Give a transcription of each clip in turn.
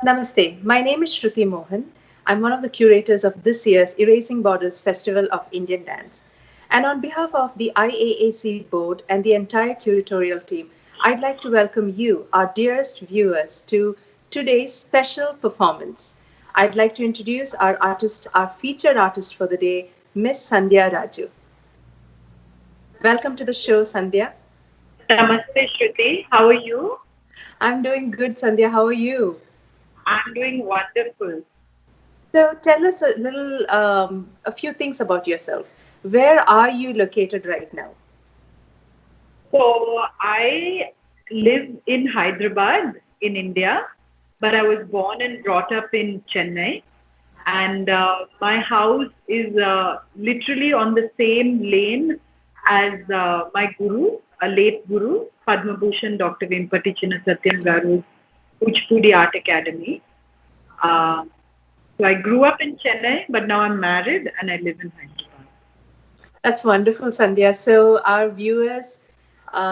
Namaste. My name is Shruti Mohan. I'm one of the curators of this year's Erasing Borders Festival of Indian Dance. And on behalf of the IAAC board and the entire curatorial team, I'd like to welcome you, our dearest viewers, to today's special performance. I'd like to introduce our featured artist for the day, Miss Sandhya Raju. Welcome to the show, Sandhya. Namaste, Shruti. How are you? I'm doing good, Sandhya. How are you? I'm doing wonderful. So tell us a few things about yourself. Where are you located right now? So, I live in Hyderabad in India, but I was born and brought up in Chennai. And my house is literally on the same lane as my guru, a late guru, Padma Bhushan Dr. Vempati Chinna Satyam Garu's Kuchipudi Art Academy. Uh, so I grew up in Chennai, but now I'm married and I live in Hyderabad. That's wonderful, Sandhya. So our viewers,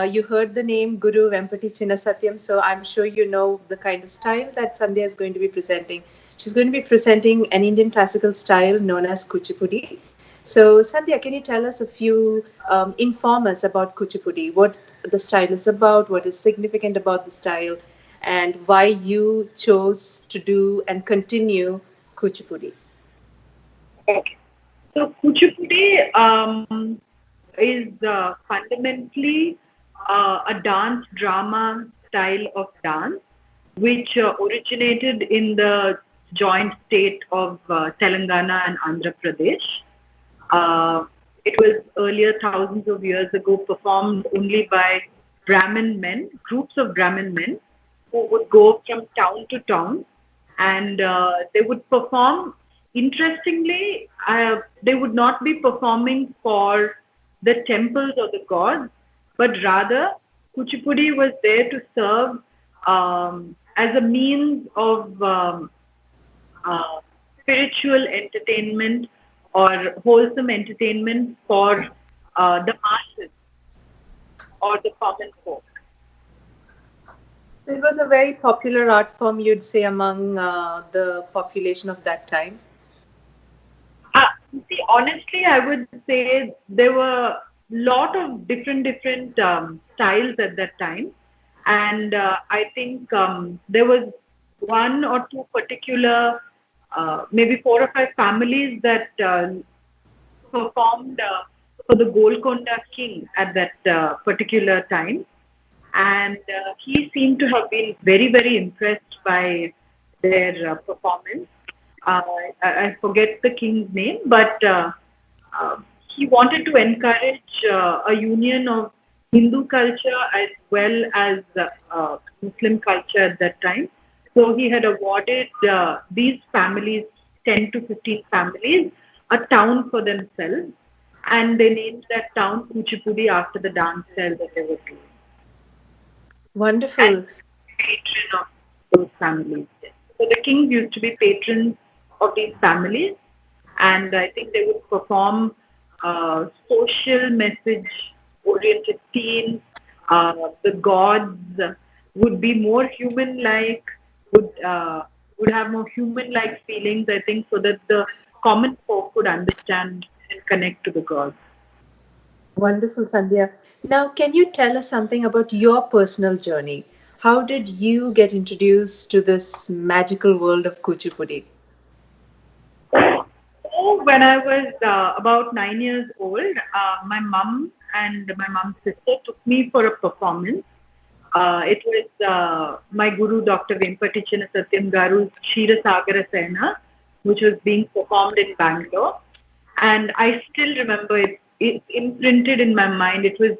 you heard the name Guru Vempati Chinnasatyam, so I'm sure you know the kind of style that Sandhya is going to be presenting. She's going to be presenting an Indian classical style known as Kuchipudi. So, Sandhya, can you tell us a few, inform us about Kuchipudi, what the style is about, what is significant about the style, and why you chose to do and continue Kuchipudi? Okay. So Kuchipudi is fundamentally a dance drama style of dance which originated in the joint state of Telangana and Andhra Pradesh. Uh, it was earlier, thousands of years ago, performed only by Brahmin men, groups of Brahmin men, who would go from town to town and they would perform. Interestingly, they would not be performing for the temples or the gods, but rather Kuchipudi was there to serve as a means of uh, spiritual entertainment or wholesome entertainment for the masses or the common folk. So it was a very popular art form, you'd say, among the population of that time. Uh, See, honestly, I would say there were lot of different styles at that time, and I think there was one or two particular, maybe four or five families that performed for the Golconda king at that particular time, and he seemed to have been very impressed by their performance. I forget the king's name, but he wanted to encourage a union of Hindu culture as well as Muslim culture at that time. So he had awarded these families, 10 to 15 families, a town for themselves, and they named that town Kuchipudi after the dance style that they were doing. And Wonderful. patron of those families. So the kings used to be patrons of these families, and I think they would perform social message oriented themes. The gods would be more human like, would have more human like feelings, I think, so that the common folk could understand and connect to the gods. Wonderful, Sandhya. Now, can you tell us something about your personal journey? How did you get introduced to this magical world of Kuchipudi? So when I was about 9 years old, my mum and my mum's sister took me for a performance. It was my guru, Dr. Vempatichinna Satyam Garu's Kshira Sagara Sena, which was being performed in Bangalore. And I still remember it, it imprinted in my mind. It was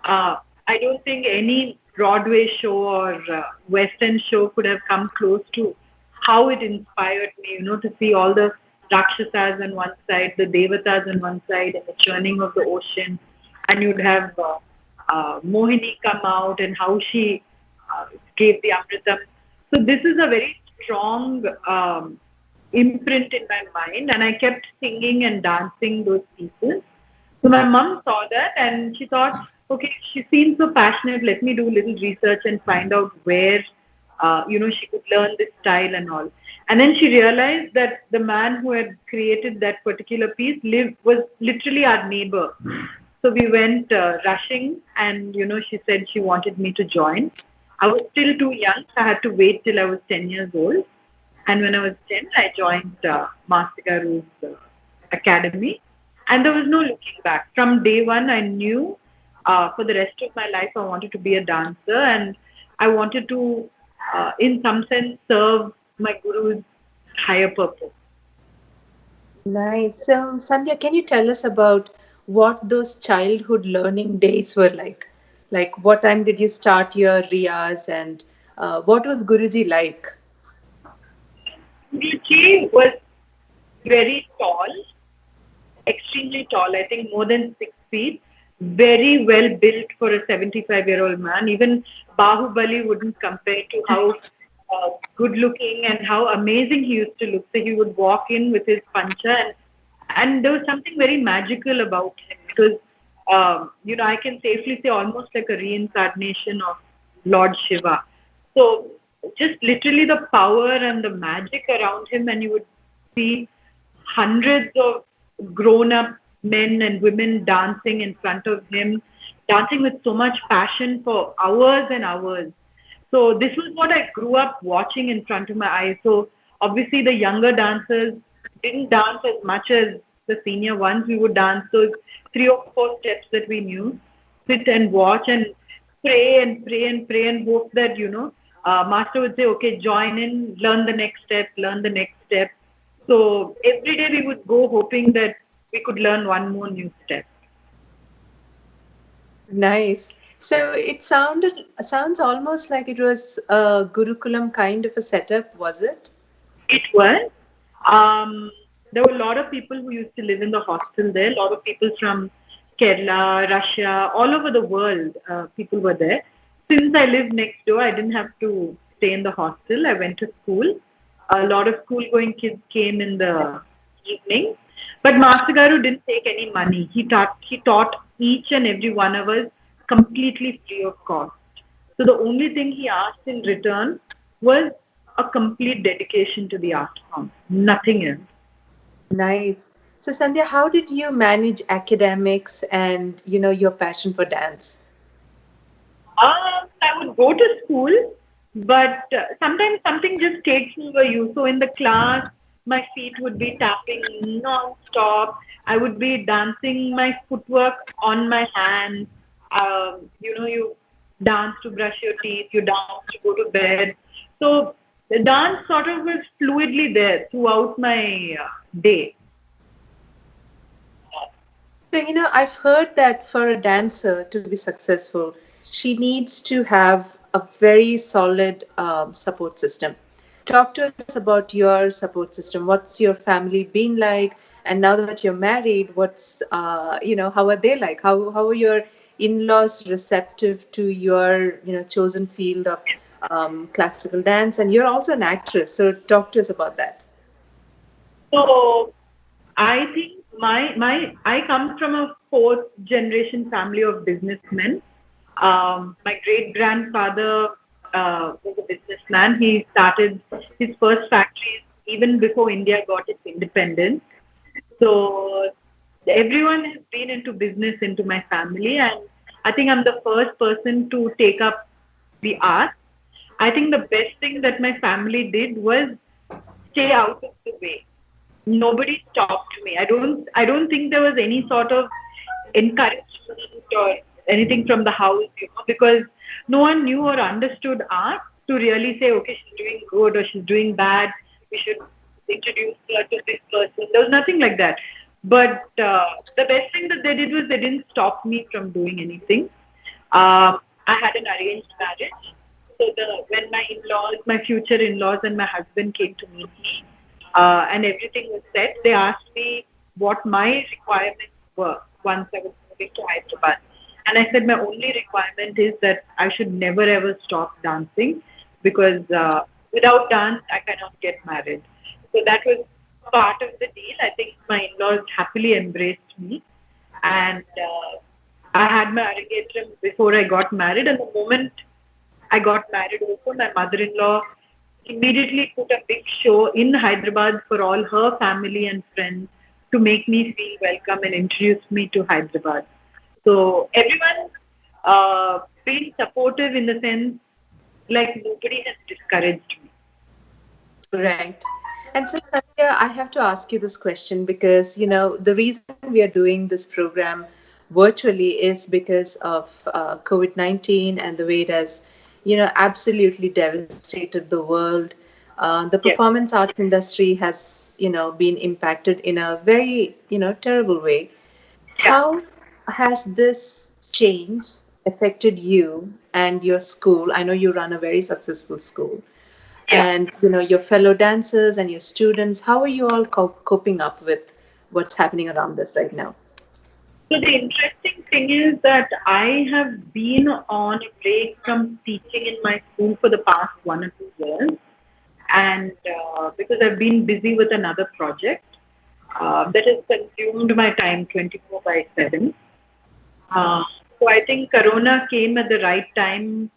I don't think any Broadway show or West End show could have come close to how it inspired me, to see all the Rakshasas on one side, the Devatas on one side, and the churning of the ocean. And you'd have Mohini come out and how she gave the Amritam. So this is a very strong imprint in my mind, and I kept singing and dancing those pieces. So my mom saw that and she thought, okay, she seems so passionate. Let me do a little research and find out where she could learn this style and all. And then she realized that the man who had created that particular piece was literally our neighbor. So we went rushing, and she said she wanted me to join. I was still too young, so I had to wait till I was 10 years old. And when I was 10, I joined Master Garu's academy, and there was no looking back. From day one, I knew for the rest of my life I wanted to be a dancer, and I wanted to, in some sense, serve my guru's higher purpose. Nice. So, Sandhya, can you tell us about what those childhood learning days were like? Like, what time did you start your riyas, and what was Guruji like? Guruji was very tall, extremely tall, I think more than 6 feet, very well built for a 75-year-old man. Even Bahubali wouldn't compare to how good looking and how amazing he used to look. So he would walk in with his pancha, and there was something very magical about him because, I can safely say almost like a reincarnation of Lord Shiva. So just literally the power and the magic around him, and you would see hundreds of grown-up men and women dancing in front of him, dancing with so much passion for hours and hours. So this was what I grew up watching in front of my eyes. So obviously the younger dancers didn't dance as much as the senior ones. We would dance those 3 or 4 steps that we knew, sit and watch and pray and pray and pray and hope that, master would say, okay, join in, learn the next step, learn the next step. So every day we would go hoping that we could learn one more new step. Nice. So it sounds almost like it was a Gurukulam kind of a setup, was it? It was. Um, there were a lot of people who used to live in the hostel there. A lot of people from Kerala, Russia, all over the world. People were there. Since I lived next door, I didn't have to stay in the hostel. I went to school. A lot of school-going kids came in the evening. But Master Garu didn't take any money. He taught each and every one of us completely free of cost. So the only thing he asked in return was a complete dedication to the art form, nothing else. Nice. So Sandhya, how did you manage academics and your passion for dance? I would go to school, but sometimes something just takes over you. So in the class, my feet would be tapping non-stop. I would be dancing my footwork on my hands. You dance to brush your teeth, you dance to go to bed. So the dance sort of was fluidly there throughout my day. So, I've heard that for a dancer to be successful, she needs to have a very solid support system. Talk to us about your support system. What's your family been like? And now that you're married, how are they like? How are your in-laws receptive to your, chosen field of classical dance? And you're also an actress, so talk to us about that. So I think I come from a fourth generation family of businessmen. My great grandfather was a businessman. He started his first factories even before India got its independence. So everyone has been into business into my family, and I think I'm the first person to take up the art. I think the best thing that my family did was stay out of the way. Nobody stopped me. I don't think there was any sort of encouragement or anything from the house, because no one knew or understood art to really say, okay, she's doing good or she's doing bad. We should introduce her to this person. There was nothing like that. But the best thing that they did was they didn't stop me from doing anything. I had an arranged marriage. So when my in-laws, my future in-laws and my husband came to meet me, and everything was set, they asked me what my requirements were once I was moving to Hyderabad. And I said my only requirement is that I should never ever stop dancing, because without dance I cannot get married. So that was part of the deal. I think my in-laws happily embraced me, and I had my arrangetram before I got married. And the moment I got married also. My mother-in-law immediately put a big show in Hyderabad for all her family and friends to make me feel welcome and introduce me to Hyderabad. So everyone been supportive in the sense like nobody has discouraged me. Right. And so, Satya, I have to ask you this question because, the reason we are doing this program virtually is because of COVID-19 and the way it has, absolutely devastated the world. The Yes. performance art industry has, been impacted in a very, terrible way. Yeah. How has this change affected you and your school? I know you run a very successful school Yeah. and your fellow dancers and your students. How are you all coping up with what's happening around this right now? So the interesting thing is that I have been on a break from teaching in my school for the past 1 or 2 years, and because I've been busy with another project that has consumed my time 24/7. Uh, so I think Corona came at the right time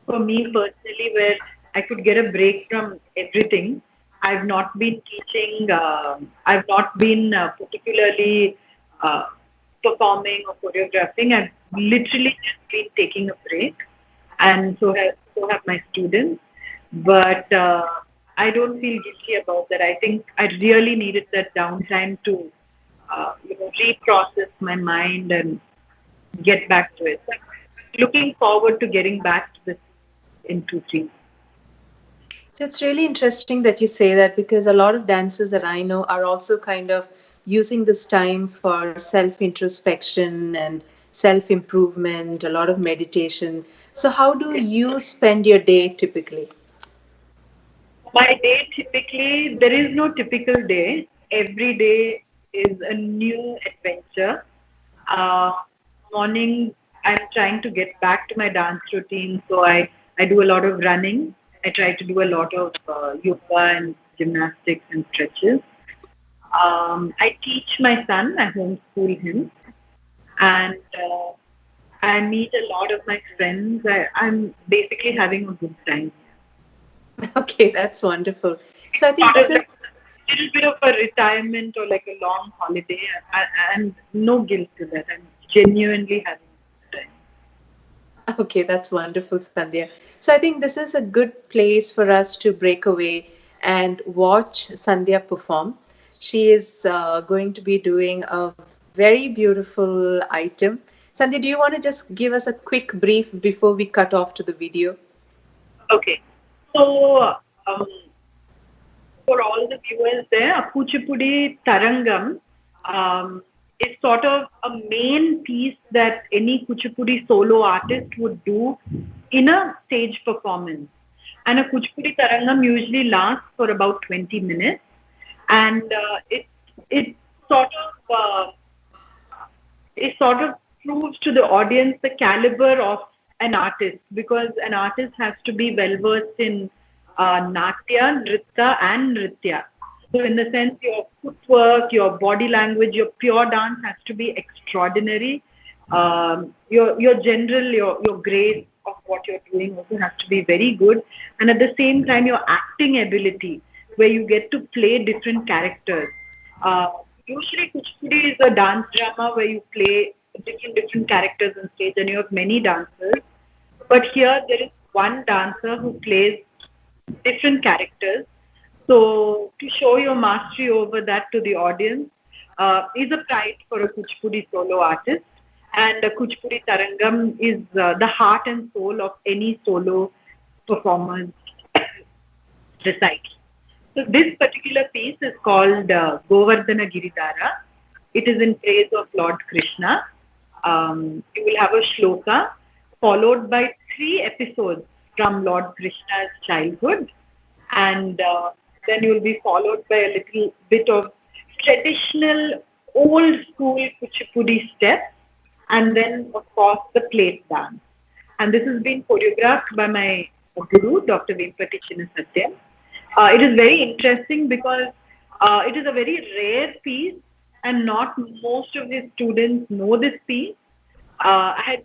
for me personally, where I could get a break from everything. I've not been teaching. I've not been particularly uh, performing or choreographing. I've literally just been taking a break, and so have my students. But I don't feel guilty about that. I think I really needed that downtime to reprocess my mind and get back to it. So I'm looking forward to getting back to this in 2, 3. So it's really interesting that you say that because a lot of dancers that I know are also kind of using this time for self introspection and self improvement, a lot of meditation. So, how do you spend your day typically? My day typically, there is no typical day. Every day is a new adventure. Uh, Morning, I'm trying to get back to my dance routine, so I do a lot of running. I try to do a lot of yoga and gymnastics and stretches. I teach my son, I homeschool him, and I meet a lot of my friends. I'm basically having a good time. Okay, that's wonderful. So, I think Sort this of is like a little bit of a retirement or like a long holiday, and no guilt to that. I'm genuinely having a good time. okay, that's wonderful, Sandhya. So I think this is a good place for us to break away and watch Sandhya perform. She is going to be doing a very beautiful item. Sandhya, do you want to just give us a quick brief before we cut off to the video? Okay, so um, for all the viewers there, Kuchipudi Tarangam is sort of a main piece that any Kuchipudi solo artist would do in a stage performance. And a Kuchipudi Tarangam usually lasts for about 20 minutes. And it sort of it sort of proves to the audience the caliber of an artist, because an artist has to be well versed in natya, nritta, and nritya. So, in the sense, your footwork, your body language, your pure dance has to be extraordinary. Your general, your grace of what you're doing also has to be very good, and at the same time, your acting ability, where you get to play different characters. Uh, Usually, Kuchipudi is a dance drama where you play different characters on stage, and you have many dancers. But here, there is one dancer who plays different characters. So, to show your mastery over that to the audience is a pride for a Kuchipudi solo artist. And Kuchipudi Tarangam is the heart and soul of any solo performer's recital. So this particular piece is called Govardhana Giridhara. It is in praise of Lord Krishna. You will have a shloka followed by 3 episodes from Lord Krishna's childhood, and then you will be followed by a little bit of traditional old school Kuchipudi steps, and then of course the plate dance. And this has been choreographed by my guru, Dr. Vempati Chinnasatyam. It is very interesting because it is a very rare piece, and not most of the students know this piece. I had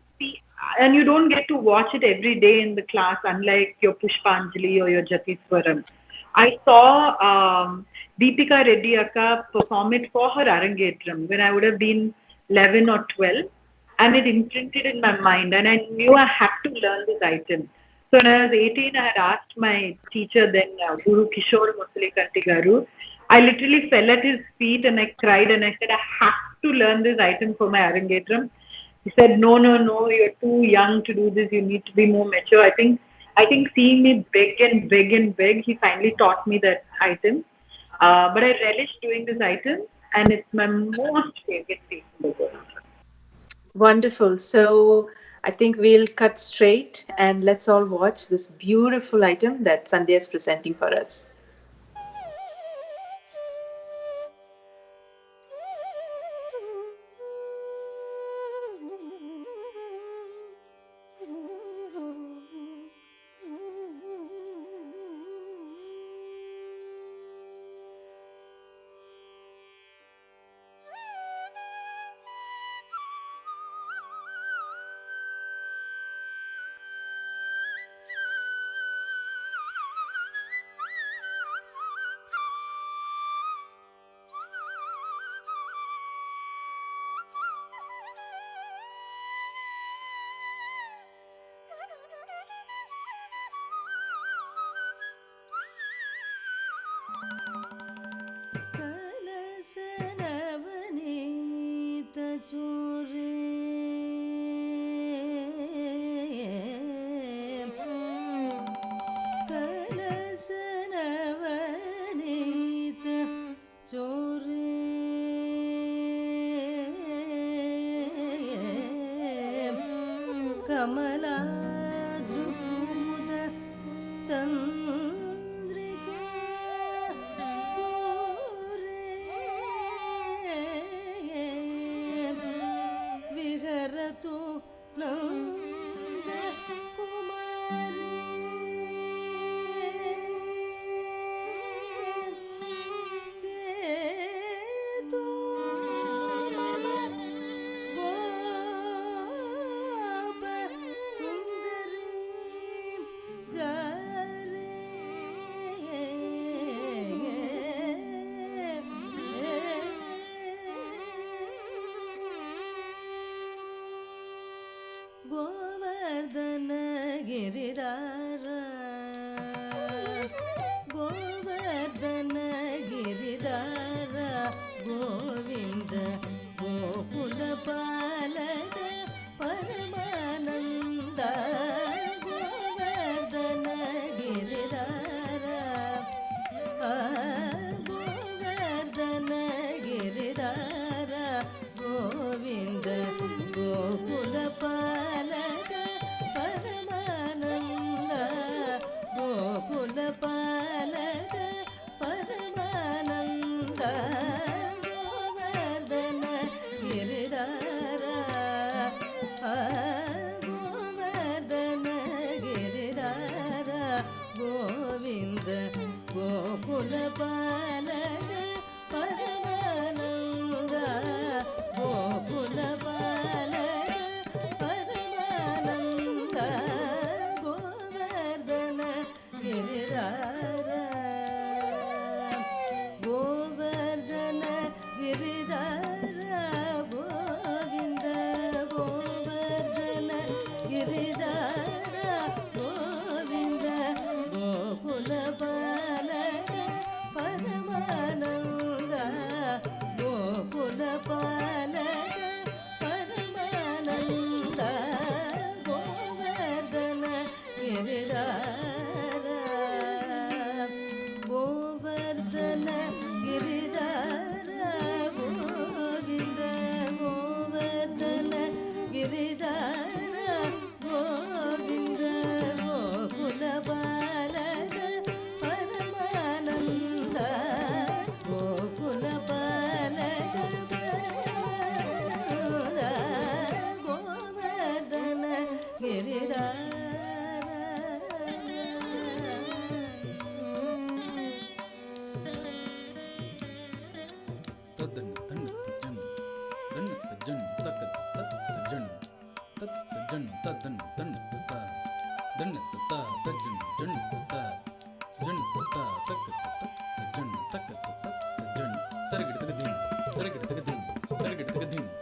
and you don't get to watch it every day in the class, unlike your Pushpanjali or your Jatiswaram. I saw Deepika Reddy Akka perform it for her Arangetram when I would have been 11 or 12, and it imprinted in my mind, and I knew I had to learn this item. So when I was 18, I had asked my teacher then, Guru Kishore Musulikanti Garu. I literally fell at his feet and I cried and I said, I have to learn this item for my Arangetram. He said, no, no, no, you're too young to do this. You need to be more mature. I think seeing me beg and beg and beg, he finally taught me that item. But I relish doing this item, and it's my most favorite piece in the world. Wonderful. So I think we'll cut straight and let's all watch this beautiful item that Sandhya is presenting for us.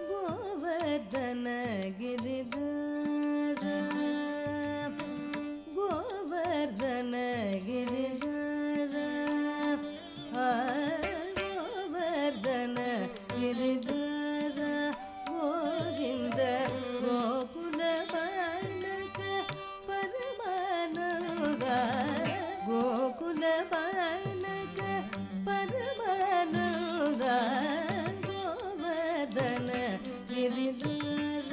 Govardhana Giridhara Govardhana Giridhara Govardhana Giridhara Govinda Gokula ಬಾಲಕ ಪರಮಾನಂದ ಗೋಕುಲ ಬಾಲಕ ಪರಮಾನಂದ ಗೋವರ್ಧನ ಗಿರಿಧರ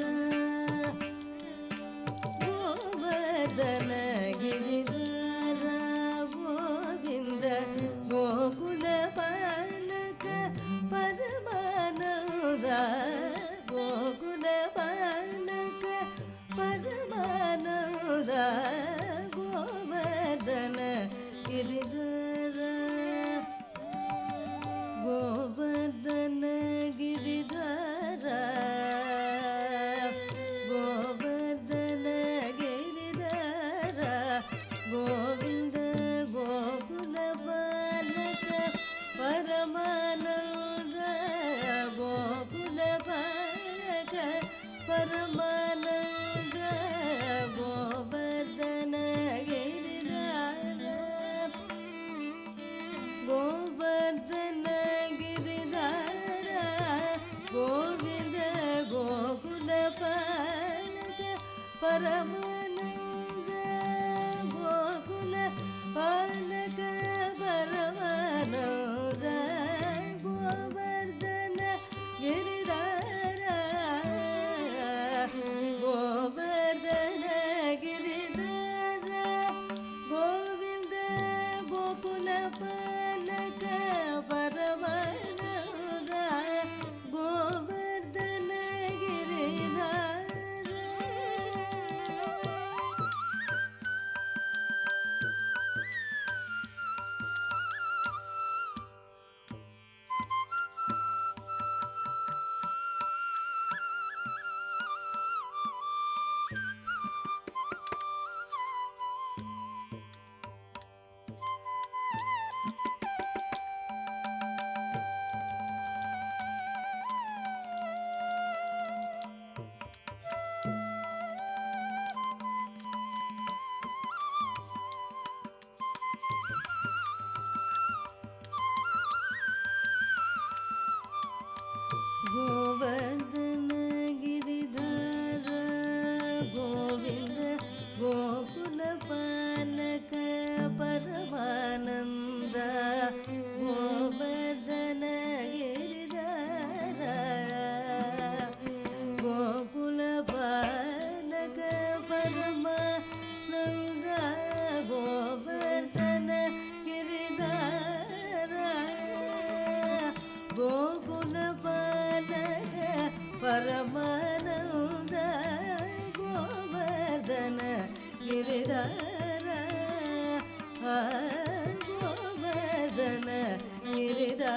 ಗೋವರ್ಧನ ಗಿರಿಧರ ಗೋವಿಂದ ಗೋಕುಲ ಬಾಲಕ ಪರಮಾನಂದ ಗೋಕುಲ ಬಾಲಕ ಪರಮಾನಂದ ಗೋವರ್ಧನ ಗಿರಿಧರ ಗೋವರ್ಧನ ಗಿರಿಧರ ಗೋವರ್ಧನ ಗಿರಿಧರ ಗೋವಿಂದ ಗೋಕುಲ ಬಾಲಕ ಪರಮಾನಂದ ಗೋಕುಲ ಬಾಲಕ ಪರಮಾನಂದ ಗೋವರ್ಧನ ಗಿರಿಧರ ಗೋವರ್ಧನ ಗಿರಿಧರ ಗೋವಿಂದ ಗೋಕುಲ ಬಾಲಕ ಪರಮಾನಂದ ಗೋಕುಲ ಬಾಲಕ ಪರಮಾನಂದ ಗೋವರ್ಧನ ಗಿರಿಧರ ಗೋವರ್ಧನ ಗಿರಿಧರ ಗೋವಿಂದ ಗೋಕುಲ ಬಾಲಕ ಪರಮಾನಂದ ಗೋವರ್ಧನ ಗಿರಿಧರ ಗೋವರ್ಧನ ಗಿರಿಧರ ಗೋವಿಂದ ಗೋಕುಲ ಬಾಲಕ ಪರಮಾನಂದ ಗೋವರ್ಧನ ಗಿರಿಧರ ಗೋಕುಲ ಬಾಲಕ ಪರಮಾನಂದ ಗೋವರ್ಧನ ಗಿರಿಧರ ಗೋಕುಲ ಬಾಲಕ ಪರಮಾನಂದ ಗೋವರ್ಧನ ಗಿರಿಧರ ಗೋವರ್ಧನ ಗಿರಿಧರ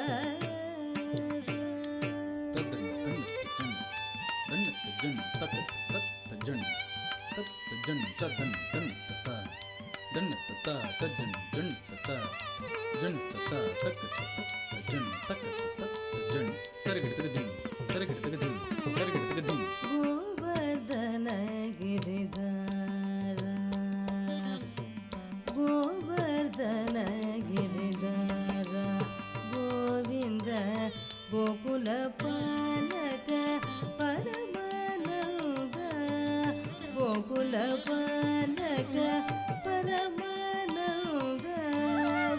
ಗೋವರ್ಧನ ಗಿರಿಧರ ಗೋವರ್ಧನ ಗಿರಿಧರ ಗೋವಿಂದ ಗೋಕುಲ ಬಾಲಕ ಪರಮಾನಂದ ಗೋಕುಲ ಬಾಲಕ ಪರಮಾನಂದ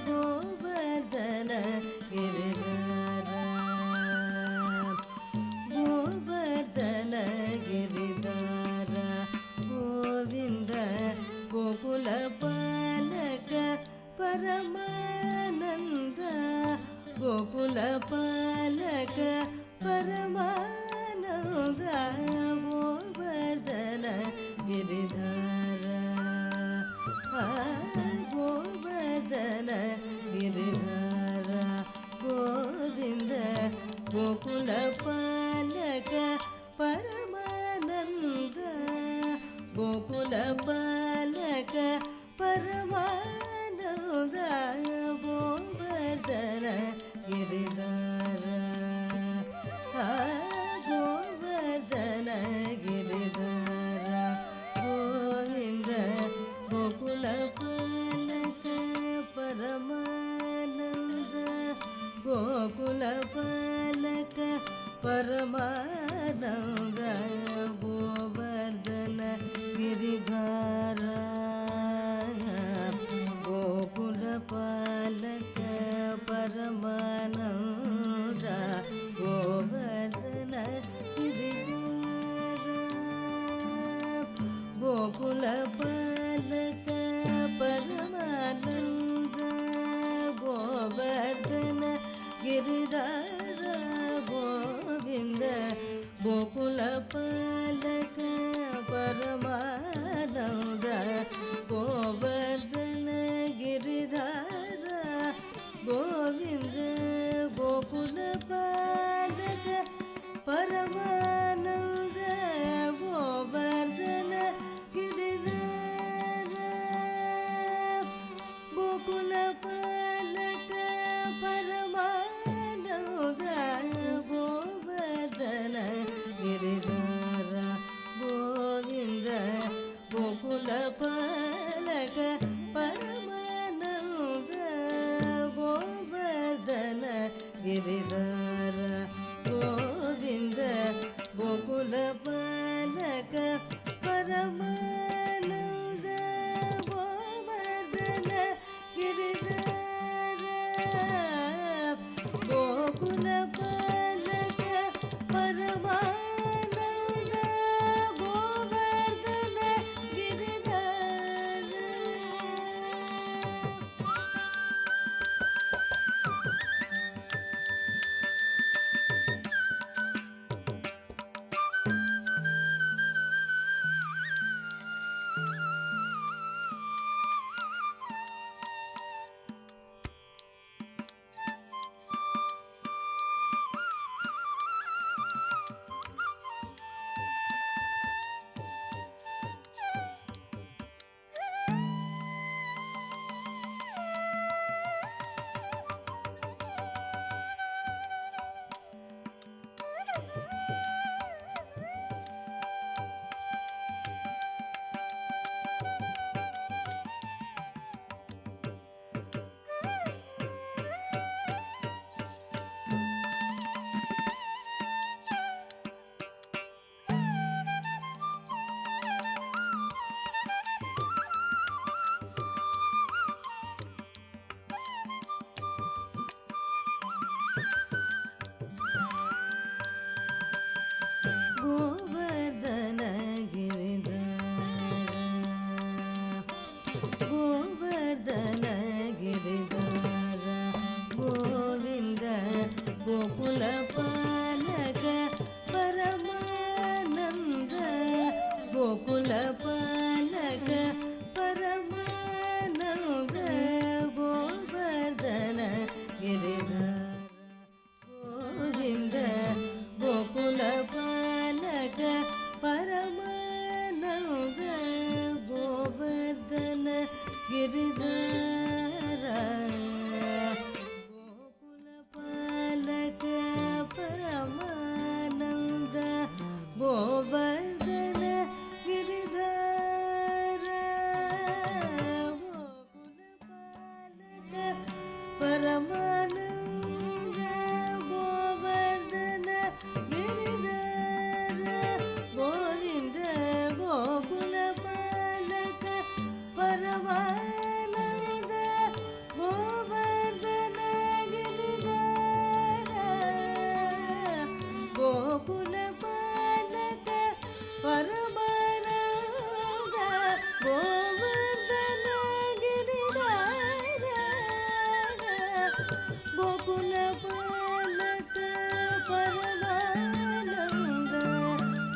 ಗೋವರ್ಧನ ಗಿರಿಧರ ಗೋವರ್ಧನ ಗಿರಿಧರ ಗೋವಿಂದ ಗೋಕುಲ ಬಾಲಕ ಪರಮಾನಂದ ಗೋಕುಲ ಬಾಲಕ ಪರಮಾನಂದ ಗೋವರ್ಧನ ಗಿರಿಧರ ಗೋವರ್ಧನ ಗಿರಿಧರ ಗೋವಿಂದ ಗೋಕುಲ ಬಾಲಕ ಪರಮಾನಂದ गोकुलपालक परमानन्द गोवर्धन गिरिधारा गोकुलपालक परमानन्द गोवर्धन गिरिधारा गोकुलपालक परमानन्द गोवर्धन गिरिधारा गोविन्द गोकुलपालक परमानन्द गोवर्धन गिरिधारा गोविन्द गोकुलपालक परमानन्द गोवर्धन गिरिधारा गोकुलपालक परमानन्द गोवर्धन गिरिधारा गोविन्द गोकुलपालक परमानन्द गोवर्धन गिरिधारा गोविन्द गोकुलपालक परमानन्द गोवर्धन गिरिधारा गोकुलपालक परमानन्द गोवर्धन गिरिधारा गोवर्धन गिरिधारा गोवर्धन गिरिधारा गोविन्द गोकुलपालक परमानन्द गोकुलपालक परमानन्द गोवर्धन गिरिधारा गोविन्द गोकुलपालक परमानन्द गोवर्धन गिरिधारा गोकुलपालक परमानन्द गोवर्धन गिरिधारा गोकुलपालक परमानन्द गोवर्धन गिरिधारा गोविन्द गोकुलपालक परमानन्द गोवर्धन गिरिधारा गोकुलपालक परमानन्द गोवर्धन गिरिधारा गोकुलपालक परमानन्द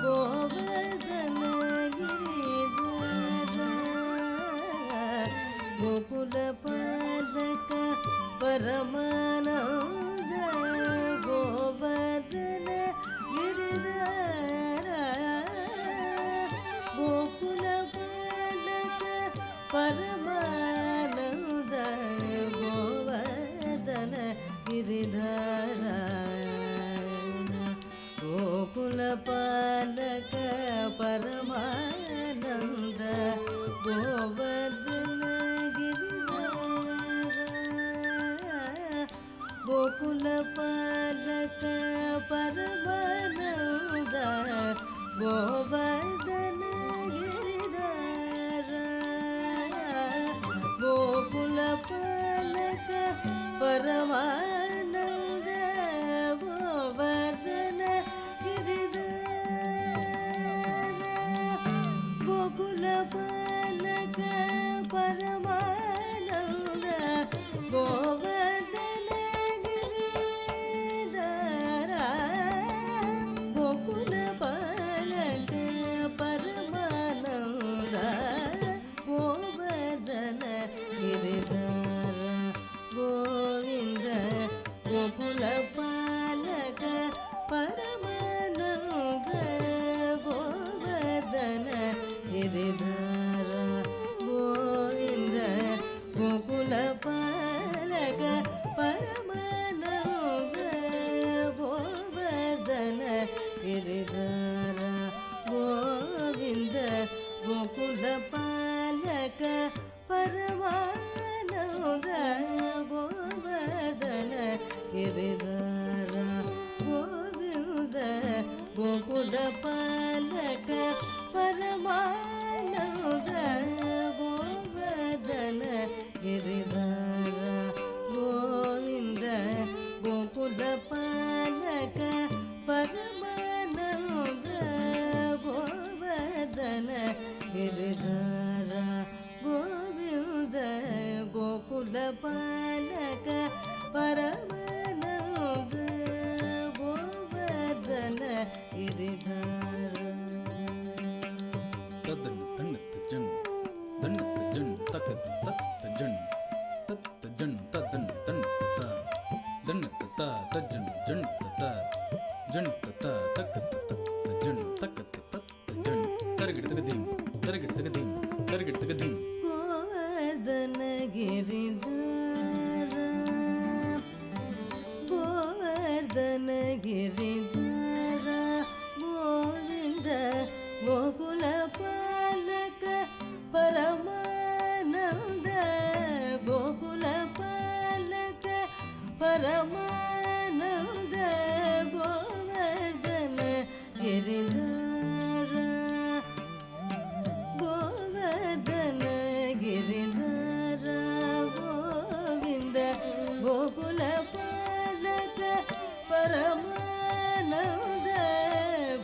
गोवर्धन गिरिधारा गोकुलपालक परमानन्द गोवर्धन गिरिधारा गोकुलपालक परमानन्द गोवर्धन गिरिधारा गोकुलपालक परमानन्द गोवर्धन गिरिधारा गोकुल गोकुलपालक परमानन्द गोवर्धन गिरिधर गोकुलपालक परमानन्द गोवर्धन गिरिधर गोकुलपालक परमानन्द गोवर्धन गिरिधर गोकुलपालक परमानन्द गोवर्धन गिरिधर गोविन्द गोकुलपालक परमानन्द गोवर्धन गिरिधर गोविन्द गोकुलपालक परमानन्द गोवर्धन गिरिधर गोविन्द गोकुलपालक परमानन्द गोवर्धन गिरिधर गोविन्द गोकुलपालक परमानन्द गोवर्धन गिरिधर गोविन्द गोकुलपालक परमानन्द गोवर्धन गिरिधर गोविन्द गोकुलपालक परमानन्द गोवर्धन गिरिधर तदन तन्नत जन तन्नत जन तकत तत्त जन तत्त जन तदन तन्नत दन्नत ता तजन जन तता जन तता तकत तत्त जन तकत तत्त जन तरगिट तगदीम तरगिट तगदीम तरगिट तगदीम गोवर्धन गिरिधर गोवर्धन गिरिधर गोविन्द गोकुलपालक परमानन्द गोकुलपालक परमानन्द गोवर्धन गिरिधर गोवर्धन गिरिधर गोविन्द गोकुलपालक परमानन्द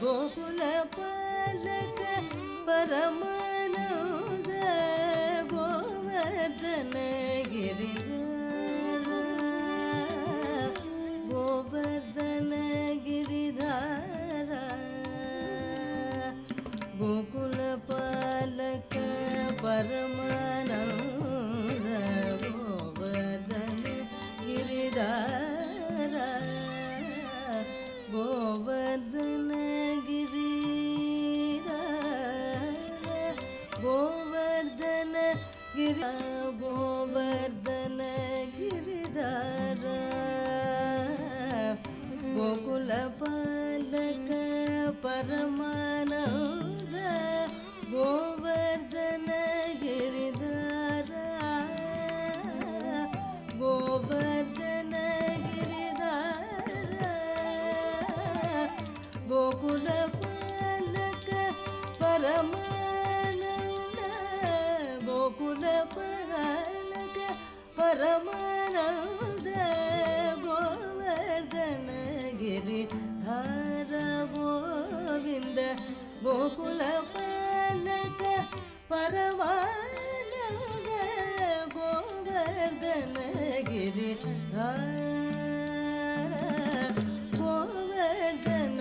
गोकुलपालक परमानन्द गोवर्धन गिरिधर गोवर्धन गिरिधर गोकुलपालक परमानन्द गोवर्धन गिरिधर गोवर्धन गिरिधर गोवर्धन गोवर्धन गिरिधर गोकुलपालक परमानन्द गोवर्धन गिरिधर गोवर्धन गिरिधर गोकुलपालक परमानन्द गोकुलपालक परमानन्द गोवर्धन गिरिधर गोविन्द गोकुलपालक परमानन्द गोवर्धन गिरिधर गोवर्धन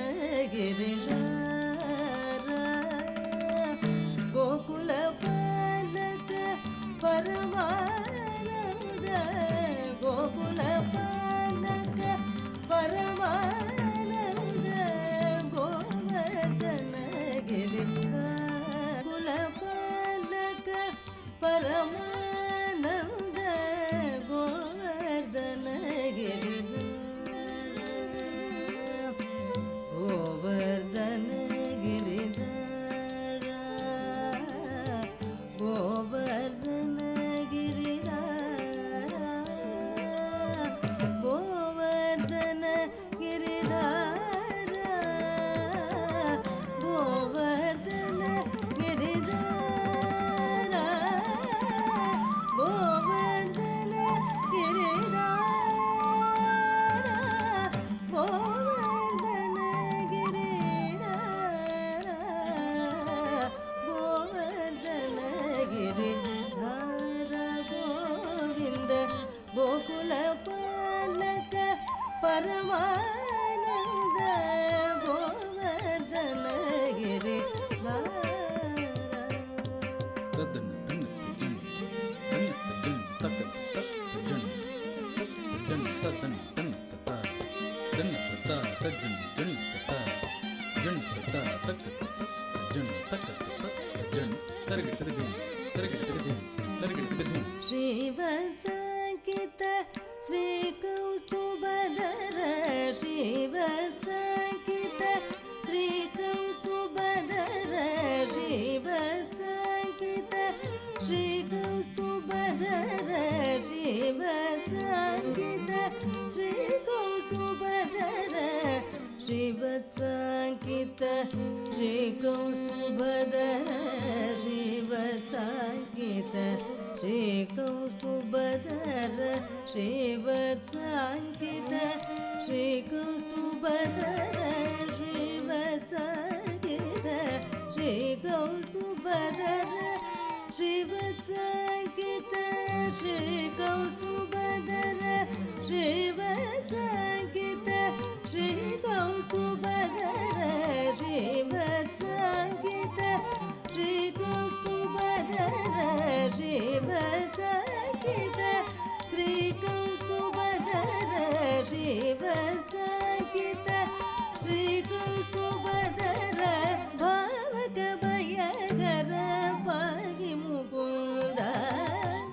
गिरिधर गोकुलपालक परमानन्द गोकुलपालक परमानन्द ಗಿರಿಧಾರ ಗೋವರ್ಧನ ಗಿರಿಧಾರ ಗೋವರ್ಧನ ಗಿರಿಧಾರ ಗೋವರ್ಧನ ಗಿರಿಧಾರ ಗೋವರ್ಧನ ಗಿರಿಧಾರ ಗೋವಿಂದ ಗೋಕುಲ ಪಾಲಕ ಪರಮಾನಂದ ಗೋವರ್ಧನ ಗಿರಿಧಾರ ತದ್ದನ್ನ ತನ್ನ ತಜ್ಜನ್ ತನ್ನ ತಜ್ಜನ್ ತಕ್ಕ ತತ್ತ ಜನ್ ತತ್ತ ಜನ್ ತದ್ದನ್ನ ತನ್ನ ತತ್ತ ದನ್ನ ತತ್ತ ತಜ್ಜನ್ ಜನ್ ತತ್ತ ಜನ್ ತತ್ತ ತಕ್ಕ ತತ್ತ ಜನ್ ತಕ್ಕ ತತ್ತ ಜನ್ ತರಗಿಡ ತಗದಿನ್ ತರಗಿಡ ತಗದಿನ್ ತರಗಿಡ ತಗದಿನ್ ಶ್ರೀವತ್ಸಾಂಕಿತ ಶ್ರೀಕೌಸ್ತುಭಧರ ಶ್ರೀವತ್ಸಾಂಕಿತ ಶ್ರೀಕೌಸ್ತುಭಧರ ಶ್ರೀವತ್ಸಾಂಕಿತ ಶ್ರೀಕೌಸ್ತುಭಧರ ಶ್ರೀವತ್ಸಾಂಕಿತ ಶ್ರೀಕೌಸ್ತುಭಧರ ಶ್ರೀವತ್ಸಾಂಕಿತ ಶ್ರೀಕೌಸ್ತುಭಧರ ಶ್ರೀವತ್ಸಾಂಕಿತ ಶ್ರೀಕೌಸ್ತುಭಧರ ಶ್ರೀವತ್ಸಾಂಕಿತ ಶ್ರೀಕೌಸ್ತುಭಧರ ಶ್ರೀವತ್ಸಾಂಕಿತ ಶ್ರೀಕೌಸ್ತುಭಧರ ಶ್ರೀವತ್ಸಾಂಕಿತ ಶ್ರೀಕೌಸ್ತುಭಧರ ಶ್ರೀವತ್ಸಾಂಕಿತ ಶ್ರೀಕೌಸ್ತುಭಧರ ಶ್ರೀವತ್ಸಾಂಕಿತ ಶ್ರೀಕೌಸ್ತುಭಧರ ಶ್ರೀವತ್ಸಾಂಕಿತ ಶ್ರೀಕೌಸ್ತುಭಧರ ಶ್ರೀವತ್ಸಾಂಕಿತ ಶ್ರೀಕೌಸ್ತುಭಧರ ಭಾವಕ ಭಯಗರ ಪಾಗಿ ಮುಕುಂದ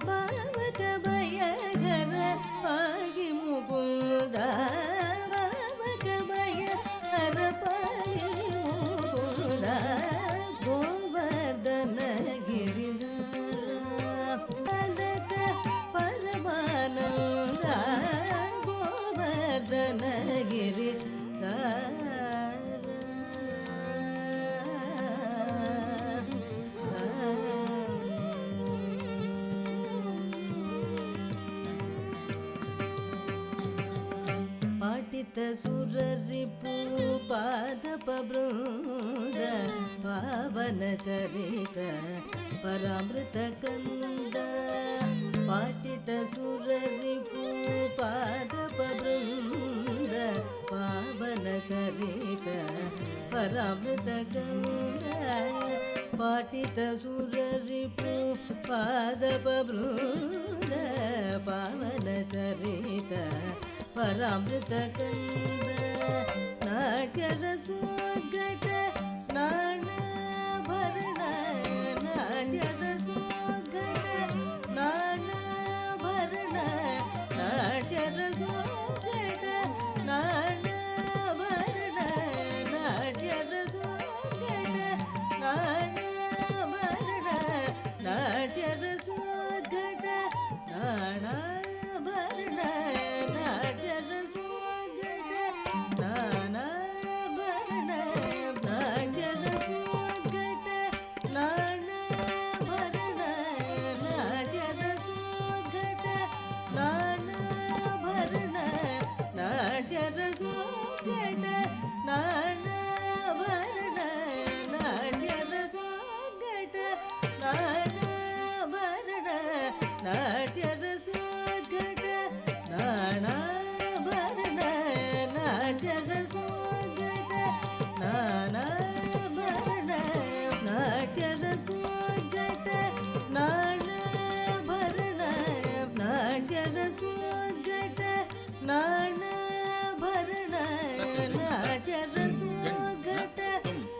ಭಾವಕ ಭಯಗರ ಪಾಗಿ ಮುಕುಂದ ಭಾವಕ ಭಯಗರ ಪಾಗಿ ಮುಕುಂದ ಗೋವರ್ಧನ ಗಿರಿಧಾರ ಪಾಲಕ ಪರಮಾನಂದ ಗೋವರ್ಧನ ಗಿರಿಧಾರ ಪಾಟಿತ ಸುರರಿಪು ಪಾದಪ ಬೃಂದ ಪಾವನ ಚರಿತ ಪರಾಮೃತ ಕಂದ ಪಾಟಿತ ಸುರರಿಪು ಪಾದಪ ಬೃಂದ ಪಾವನ ಚರಿತ ಪರಾಮೃತ ಕಂದ ಪಾಟಿತ ಸುರರಿಪು ಪಾದಪ ಬೃಂದ ಪಾವನ ಚರಿತ ಪರಾಮೃತ ಕಂದ ನಾಟ್ಯ ರಸೋದ್ಘಟ ನಾನಾಭರಣ ನಾಟ್ಯ ರಸೋದ್ಘಟ ನಾನಾಭರಣ ನಾಟ್ಯ ರಸೋದ್ಘಟ ನಾನಾಭರಣ ನಾಟ್ಯ ರಸೋದ್ಘಟ ನಾನಾಭರಣ ನಾಟ್ಯ ರಸೋದ್ಘಟ ನಾನಾಭರಣ ನಾಟ್ಯ ರಸೋದ್ಘಟ ನಾನಾಭರಣ ನಾಟ್ಯ ರಸೋದ್ಘಟ ನಾನಾಭರಣ ನಾಟ್ಯ ರಸೋದ್ಘಟ ನಾನಾಭರಣ ನಾಟ್ಯ ರಸೋದ್ಘಟ ನಾನಾಭರಣ ನಾಟ್ಯ ರಸೋದ್ಘಟ ನಾನಾಭರಣ ನಾಟ್ಯ ರಸೋದ್ಘಟ ನಾನಾಭರಣ ನಾಟ್ಯ ರಸೋದ್ಘಟ ನಾನಾಭರಣ ನಾಟ್ಯ ರಸೋದ್ಘಟ ನಾನಾಭರಣ ನಾಟ್ಯ ರಸೋದ್ಘಟ ನಾನಾಭರಣ ನಾಟ್ಯ ರಸೋದ್ಘಟ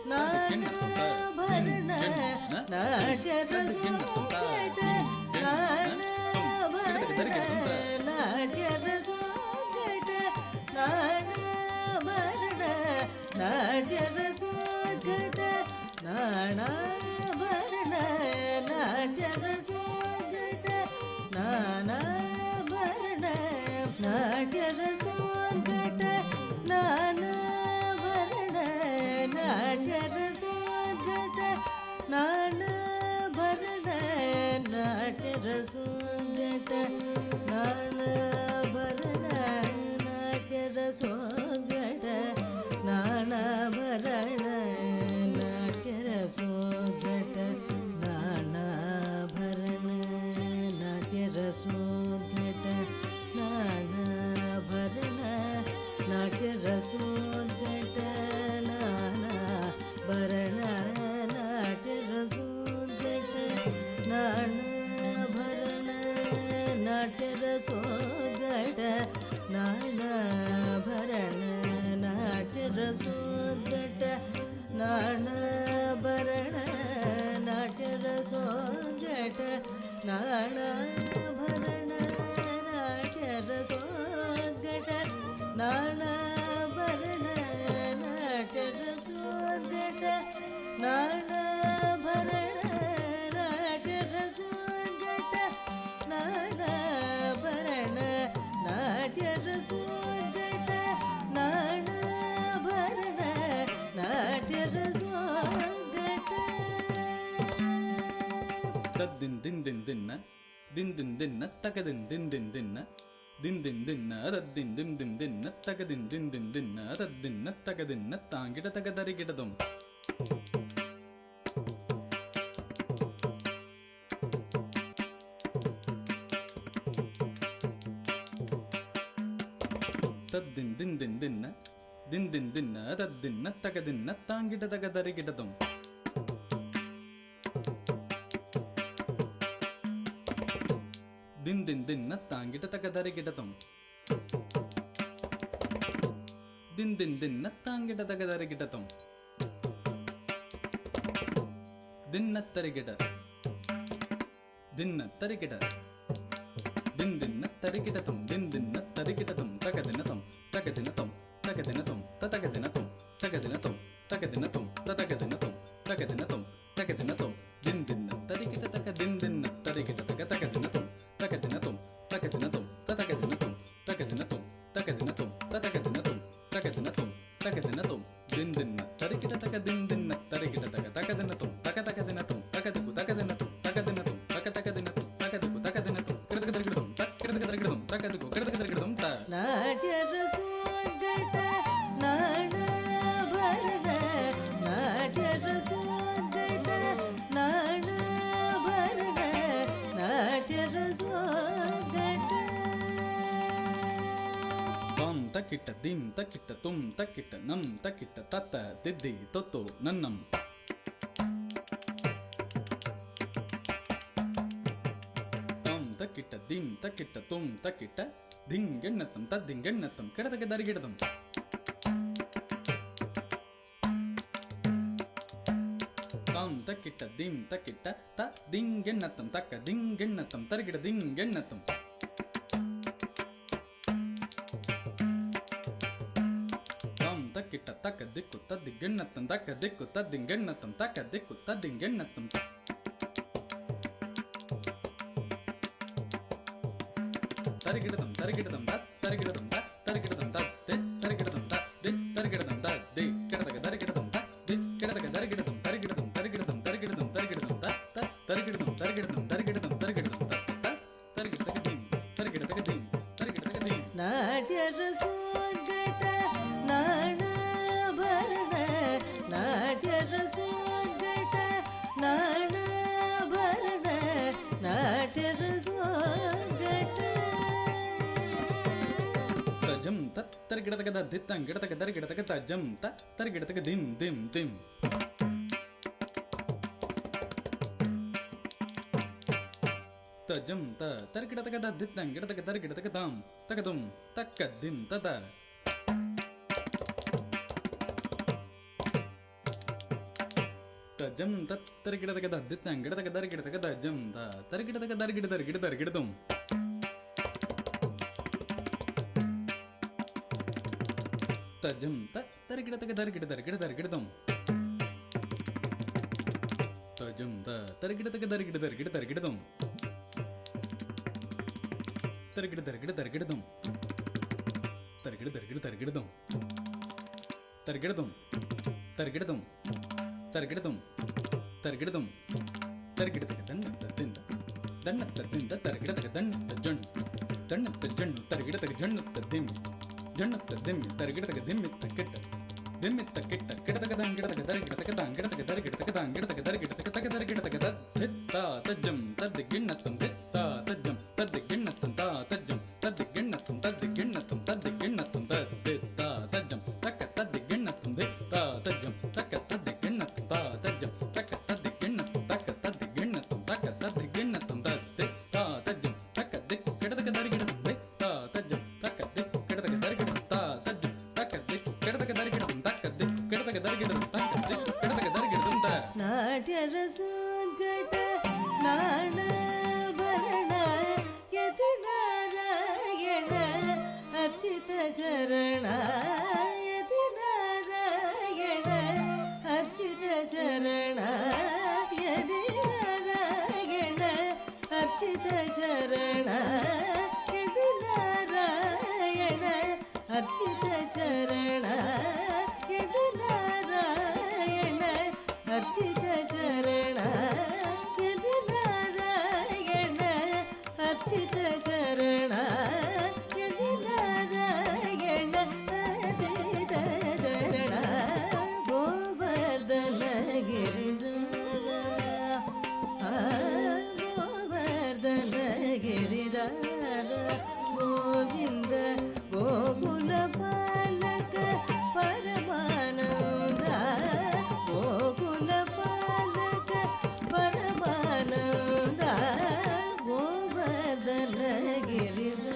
ನಾನಾಭರಣ ನಾಟ್ಯ ರಸೋದ್ಘಟ ನಾನಾಭರಣ ನಾಟ್ಯ ರಸೋದ್ಘಟ ನಾನಾಭರಣ ನಾಟ್ಯ ರಸೋದ್ಘಟ ನಾನಾಭರಣ ನಾಟ್ಯ ರಸೋದ್ಘಟ ನಾನಾಭರಣ ನಾಟ್ಯ ರಸೋದ್ಘಟ ಭರಣ ನಾಟ್ಯರ ಸೋಘಟ ನಾನಾಭರಣ ನಾಟ್ಯರ ಸೋಘಟ ನಾನಾಭರಣ ನಾಟ್ಯರ ಸೋಘಟ ನಾನಾಭರಣ ನಾಟ್ಯರ ಸೋಘಟ ನಾನಾಭರಣ ನಾಟ್ಯರ ಸೋಘಟ ನಾನಾಭರಣ ನಾಟ್ಯರ ಸೋಘಟ ನಾನಾಭರಣ ನಾಟ್ಯರ ಸೋಘಟ ನಾನಾಭರಣ ನಾಟ್ಯರ ಸೋಘಟ ನಾನಾಭರಣ ನಾಟ್ಯರ ಸೋಘಟ ನಾನಾಭರಣ ನಾಟ್ಯರ ಸೋಘಟ ನಾನಾಭರಣ ನಾಟ್ಯರ ಸೋಘಟ ನಾನಾಭರಣ ನಾಟ್ಯರ ಸೋಘಟ ತದ್ದಿನ್ ದಿನ್ ದಿನ್ ದಿನ್ನ ದಿನ್ ದಿನ್ ದಿನ್ನ ತಗದಿನ್ ದಿನ್ ದಿನ್ ದಿನ್ನ ದಿನ್ ದಿನ್ ದಿನ್ನ ತದ್ದಿನ್ ದಿನ್ ದಿನ್ ದಿನ್ನ ತಗದಿನ್ ದಿನ್ ದಿನ್ ದಿನ್ನ ತದ್ದಿನ್ನ ತಗದಿನ್ನ ತಾಂಗಿಡ ತಗದರಿಗಿಡದಂ ತದ್ದಿನ್ ದಿನ್ ದಿನ್ ದಿನ್ನ ದಿನ್ ದಿನ್ ದಿನ್ನ ತದ್ದಿನ್ನ ತಗದಿನ್ನ ತಾಂಗಿಡ ತಗದರಿಗಿಡದಂ ದಿನ್ ದಿನ್ ದಿನ್ನ ತಾಂಗಿಟ ತಗದರಿಗಿಡದಂ ದಿನ್ ದಿನ್ ದಿನ್ನ ತಾಂಗಿಟ ತಗದರಿಗಿಡದಂ ದಿನ್ನತ್ತರಿಗಿಡ ದಿನ್ನತ್ತರಿಗಿಡ ದಿನ್ ದಿನ್ನ ತರಿಗಿಡತಂ ದಿನ್ ದಿನ್ನ ತರಿಗಿಡತಂ ತಗದಿನತಂ ತಗದಿನತಂ ತಗದಿನತಂ ತತಗದಿನತಂ ತಗದಿನತಂ ತಗದಿನತಂ ತತಗದಿನತಂ ತಗದಿನತಂ ತಗದಿನತಂ ದಿನ್ ದಿನ್ನ ತರಿಗಿಡ ತಗ ದಿನ್ ದಿನ್ನ ತರಿಗಿಡ ತಗ ತಗದಿನತಂ ತಗದಿನತಂ ತಗದಿನತಂ ತತಗದಿನತಂ ತಗದಿನತಂ ತಗದಿನತಂ ತತಗದಿನತಂ ತಗದಿನತಂ ತಗದಿನತಂ ದಿನ್ ದಿನ್ನ ತರಿಗಿಡ ತಗ ದಿನ್ ದಿನ್ನ ತರಿಗಿಡ ತಗ ತಗದಿನತಂ ತಗತಗದಿನತಂ ತಗದಕು ತಗದಿನತಂ ತಗದಿನತಂ ತಗತಗದಿನತಂ ತಗದಕು ತಗದಿನತಂ ಕಿಡತಗದರಿಗಿಡದಂ ತಕ್ಕಿಡತಗದರಿಗಿಡದಂ ತಗದಕು ಕಿಡತಗದರಿಗಿಡದಂ ತ ನಾಟ್ಯರ ಸೋಘಟ ನಾನಾಭರಣ ನಾಟ್ಯರ ಸೋಘಟ ನಾನಾಭರಣ ನಾಟ್ಯರ ಸೋಘಟ ತಾಂ ತಕ್ಕಿಟ್ಟ ದಿಂ ತಕ್ಕಿಟ್ಟ ತುಂ ತಕ್ಕಿಟ್ಟ ನಂ ತಕ್ಕಿಟ್ಟ ತತ್ತ ತಿದ್ದಿ ತೊತ್ತು ನನ್ನಂ ತಾಂ ತಕ್ಕಿಟ್ಟ ದಿಂ ತಕ್ಕಿಟ್ಟ ತುಂ ತಕ್ಕಿಟ್ಟ ದಿಂಗೆಣ್ಣತ್ತಂ ತದ್ದಿಂಗೆಣ್ಣತ್ತಂ ಕೆಡತಗೆ ದರಿಗಿಡದಂ ತಾಂ ತಕ್ಕಿಟ್ಟ ದಿಂ ತಕ್ಕಿಟ್ಟ ತ ದಿಂಗೆಣ್ಣತ್ತಂ ತಕ್ಕ ದಿಂಗೆಣ್ಣತ್ತಂ ತರಿಗಿಡ ದಿಂಗೆಣ್ಣತ್ತಂ ತಾಂ ತಕ್ಕಿಟ್ಟ ತಕ್ಕ ದಿಕ್ಕು ತದ್ದಿಂಗೆಣ್ಣತ್ತಂ ತಕ್ಕ ದಿಕ್ಕು ತದ್ದಿಂಗೆಣ್ಣತ್ತಂ ತಕ್ಕ ದಿಕ್ಕು ತದ್ದಿಂಗೆಣ್ಣತ್ತಂ ತರಿಗಿಡದಂ ತರಿಗಿಡದಂ ತತ್ ತರಿಗಿಡದಂ ತತ್ ತರಿಗಿಡದಂ ತತ್ ದೆ ತರಿಗಿಡದಂ ತತ್ ದೆ ತರಿಗಿಡದಂ ತತ್ ದೆ ಕೆಡದಗ ತರಿಗಿಡದಂ ತತ್ ದೆ ಕೆಡದಗ ತರಿಗಿಡದಂ ತರಿಗಿಡದಂ ತರಿಗಿಡದಂ ತರಿಗಿಡದಂ ತರಿಗಿಡದಂ ತತ್ ತತ್ ತರಿಗಿಡದಂ ತರಿಗಿಡದಂ ತರಿಗಿಡದಂ ತರಿಗಿಡದಂ ತತ್ ತತ್ ತರಿಗಿಡದಗ ದಿಂ ತರಿಗಿಡದಗ ದಿಂ ತರಿಗಿಡದಗ ದಿಂ ನಾಟ್ಯರ ಸೋಘಟ ನಾನಾಭರಣ ನಾಟ್ಯರ ಸೋಘಟ ನಾನಾಭರಣ ನಾಟ್ಯರ ಸೋಘಟ ತಜಂ ತತ್ ತರಿಗಿಡದಗ ದಿತ್ತಂ ಗಿಡದಗ ದರಿಗಿಡದಗ ತಜಂ ತತ್ ತರಿಗಿಡದಗ ದಿಂ ದಿಂ ದಿಂ ತಜಂ ತ ತರಿಗಿಡದಗ ದಿತ್ತಂ ಗಿಡದಗ ದರಿಗಿಡದಗ ತಾಂ ತಗದುಂ ತಕ್ಕ ದಿಂ ತತ ತಜಂ ತತ್ ತರಿಗಿಡದಗ ದಿತ್ತಂ ಗಿಡದಗ ದರಿಗಿಡದಗ ತಜಂ ತ ತರಿಗಿಡದಗ ದರಿಗಿಡ ದರಿಗಿಡ ದರಿಗಿಡದುಂ ತಜಂ ತತ್ ತರಿಗಿಡದಗ ದರಿಗಿಡ ದರಿಗಿಡ ದರಿಗಿಡದುಂ ತಜಂ ತ ತರಿಗಿಡದಗ ದರಿಗಿಡ ದರಿಗಿಡ ದರಿಗಿಡದುಂ ತರಿಗಿಡ ದರಿಗಿಡ ದರಿಗಿಡದುಂ ತರಿಗಿಡ ದರಿಗಿಡ ದರಿಗಿಡದುಂ ತರಿಗಿಡದುಂ ತರಿಗಿಡದುಂ ತರಿಗಿಡದುಂ ತರಿಗಿಡದುಂ ತರಿಗಿಡದಗ ದಣ್ಣದಿಂದ ದಣ್ಣದಿಂದ ತರಿಗಿಡದಗ ದಣ್ಣತ್ತ ಜಣ್ಣು ದಣ್ಣತ್ತ ಜಣ್ಣು ತರಿಗಿಡದಗ ಜಣ್ಣುತ್ತ ದಿಮ್ಮಿ ಜಣ್ಣುತ್ತ ದಿಮ್ಮಿ ತರಿಗಿಡದಗ ದಿಮ್ಮಿತ್ತ ಕೆಟ್ಟ ದಿಮ್ಮಿತ್ತ ಕಿಟ್ಟ ಕಿಡತಕದಂ ಗಿಡತಕದರಿ ಗಿಡತಕದಂ ಗಿಡತಕದರಿ ಗಿಡತಕದಂ ಗಿಡತಕದರಿ ಗಿಡತಕದರಿ ಗಿಡತಕದ ದಿತ್ತ ತಜ್ಜಂ ತದ್ದಿ ಗಿಣ್ಣತ್ತಂ ದಿತ್ತ ತಜ್ಜಂ ತದ್ದಿ ಗಿಣ್ಣತ್ತಂ ತಾ ತಜ್ಜಂ ತದ್ದಿ ಗಿಣ್ಣತ್ತಂ ತದ್ದಿ ಗಿಣ್ಣತ್ತಂ ತದ್ದಿ ಗಿಣ್ಣತ್ತಂ ದಿತ್ತ ತಜ್ಜಂ ತಕ್ಕ ತದ್ದಿ ಗಿಣ್ಣತ್ತಂ ದಿತ್ತ ತಜ್ಜಂ ತಕ್ಕ ತದ್ದಿ ಗಿಣ್ಣತ್ತಂ ತಾ ತಜ್ಜಂ ತಕ್ಕ ತದ್ದಿ ಗಿಣ್ಣತ್ತಂ ತಕ್ಕ ತದ್ದಿ ಗಿಣ್ಣತ್ತಂ ತಕ್ಕ ತದ್ದಿ ಗಿಣ್ಣತ್ತಂ ದಿತ್ತ ತಜ್ಜಂ ತಕ್ಕ ದಿಕ್ಕು ಗಿಡತಕದರಿ ಗಿಡತಂ ದಿತ್ತ ತಜ್ಜಂ ತಕ್ಕ ದಿಕ್ಕು ಗಿಡತಕದರಿ ಗಿಡತಂ ತಾ ತಜ್ಜಂ ತಕ್ಕ ದಿಕ್ಕು ಗಿಡತಕದರಿ ಗಿಡತಂ ತಕ್ಕ ದಿಕ್ಕು ಗಿಡತಕದರಿ ಗಿಡತಂ ತಕ್ಕ ದಿಕ್ಕು ಗಿಡತಕದರಿ ಗಿಡತಂ ತಾ ನಾಟ್ಯರಸೋದ್ಗಟ ನಾಣಭರಣ ಯತಿ ನಾರಾಯಣ ಅರ್ಚಿತ ಚರಣ ಯತಿ ನಾರಾಯಣ ಅರ್ಚಿತ ಚರಣ ಯತಿ ನಾರಾಯಣ ಅರ್ಚಿತ ಚರಣ ಯತಿ ನಾರಾಯಣ ಅರ್ಚಿತ ಚರಣ ಯತಿ ನಾರಾಯಣ ಅರ್ಚಿತ ಚರಣ ಯದಿ ನಾರಾಯಣ ಅರ್ಚಿತ ಚರಣ ಯದಿ ನಾರಾಯಣ ಅರ್ಚಿತ ಚರಣ ಗೋವರ್ಧನ ಗಿರಿಧರ ಗೋವರ್ಧನ ಗಿರಿಧರ ಗೋವಿಂದ ಗೋಕುಲ ಪಾಲಕ ಪರಮಾನಂದ ಗೋಕುಲ ಪಾಲಕ ಪರಮಾನಂದ Govardhana Giridhara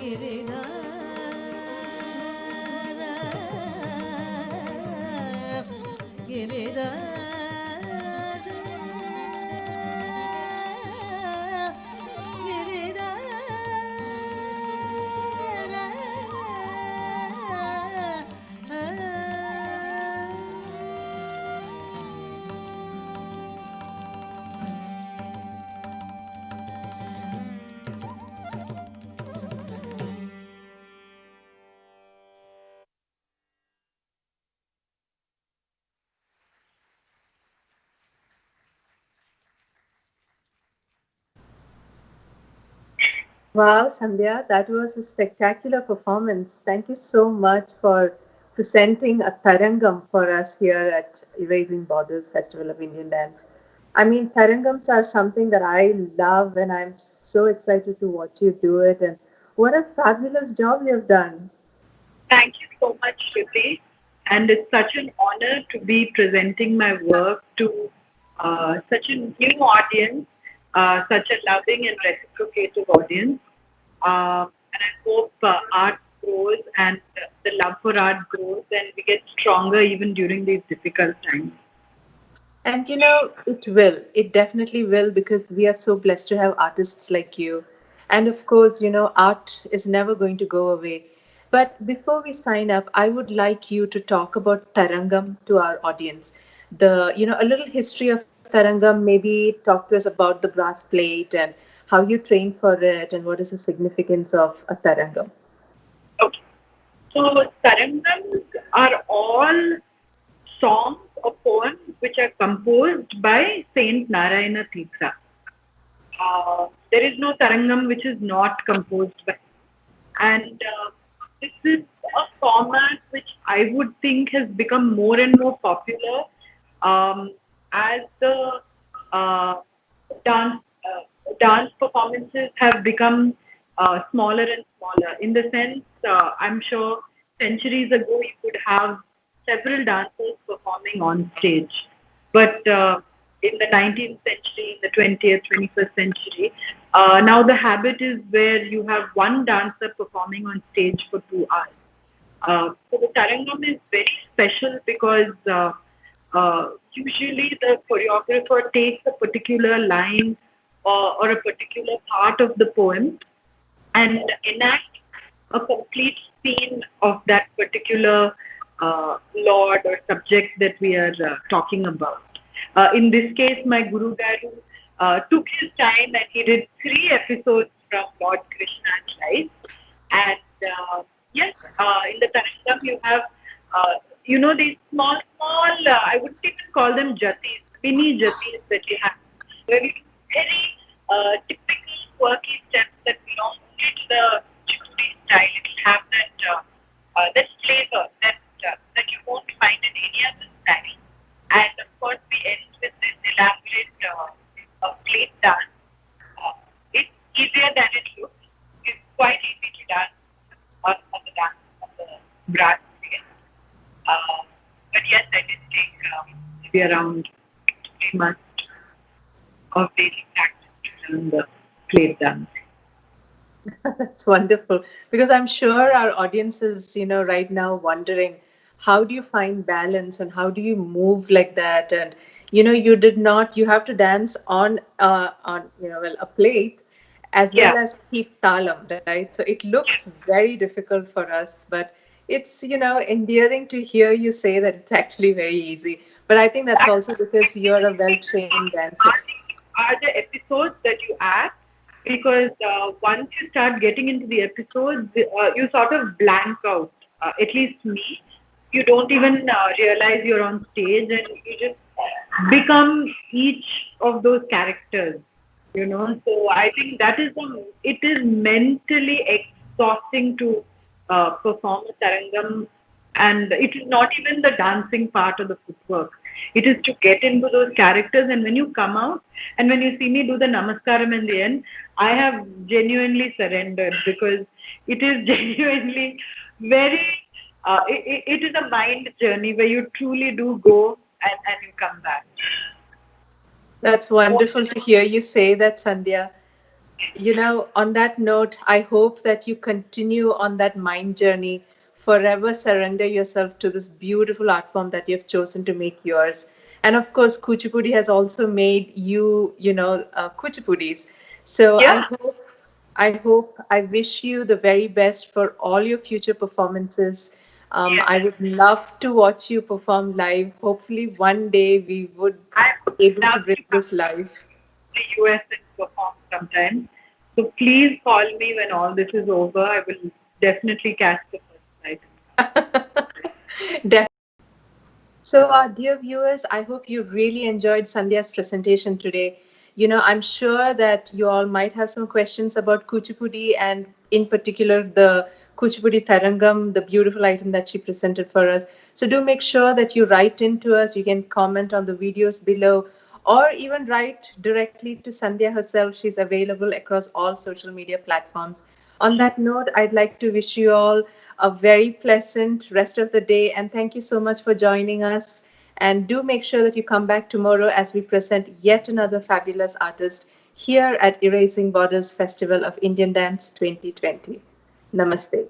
Giridhara Giridhara Wow, Sandhya, that was a spectacular performance. Thank you so much for presenting a Tarangam for us here at Erasing Borders Festival of Indian Dance. I mean, Tarangams are something that I love, and I'm so excited to watch you do it. And what a fabulous job you've done. Thank you so much, Shruti. And it's such an honor to be presenting my work to such a new audience, such a loving and reciprocative audience. And I hope art grows and the love for art grows and we get stronger even during these difficult times. And it will. It definitely will because we are so blessed to have artists like you. And of course, art is never going to go away. But before we sign up, I would like you to talk about Tarangam to our audience. A little history of Tarangam, maybe talk to us about the brass plate and how you train for it and what is the significance of a Tarangam. Okay. So Sarangams are all songs or poems which are composed by Saint Narayana Tirtha. There is no Tarangam which is not composed by. And this is a format which I would think has become more and more popular as the uh, dance dance performances have become smaller and smaller. In the sense, I'm sure centuries ago you would have several dancers performing on stage, but in the 19th century, in the 20th, 21st century, now the habit is where you have one dancer performing on stage for 2 hours. So the Tarangam is very special because usually the choreographer takes a particular line or a particular part of the poem and enact a complete scene of that particular lord or subject that we are talking about. In this case, my Guru Garu took his time and he did 3 episodes from Lord Krishna's life. And yes, in the Tarangam you have, these I wouldn't even call them jatis, mini jatis that you have. Very, very typical quirky steps that belong only to the Chikudi style. It will be around 3 months of daily practice to learn the plate dance. That's wonderful because I'm sure our audience is, right now wondering how do you find balance and how do you move like that? And you did not. You have to dance on a plate as Yeah. well as keep talam, right? So it looks very difficult for us, but it's endearing to hear you say that it's actually very easy. But I think that's also because you're a well-trained dancer. Are the episodes that you act, because once you start getting into the episodes, you sort of blank out. At least me, you don't even realize you're on stage, and you just become each of those characters. So I think it is mentally exhausting to perform a tarangam, and it is not even the dancing part of the footwork. It is to get into those characters, and when you come out and when you see me do the namaskaram in the end, I have genuinely surrendered, because it is genuinely very it is a mind journey where you truly do go, and you come back. That's wonderful to hear you say that, Sandhya. On that note, I hope that you continue on that mind journey, forever surrender yourself to this beautiful art form that you've chosen to make yours. And of course, Kuchipudi has also made you, Kuchipudis. So Yeah. I wish you the very best for all your future performances. Yes. I would love to watch you perform live. Hopefully, one day we would I would able to love bring to come this live. to the US and perform sometime. So please call me when all this is over. I will definitely catch the first flight. So, dear viewers, I hope you really enjoyed Sandhya's presentation today. I'm sure that you all might have some questions about Kuchipudi and, in particular, the Kuchipudi Tarangam, the beautiful item that she presented for us. So, do make sure that you write in to us. You can comment on the videos below or even write directly to Sandhya herself. She's available across all social media platforms. On that note, I'd like to wish you all a very pleasant rest of the day and thank you so much for joining us. And do make sure that you come back tomorrow as we present yet another fabulous artist here at Erasing Borders Festival of Indian Dance 2020. Namaste.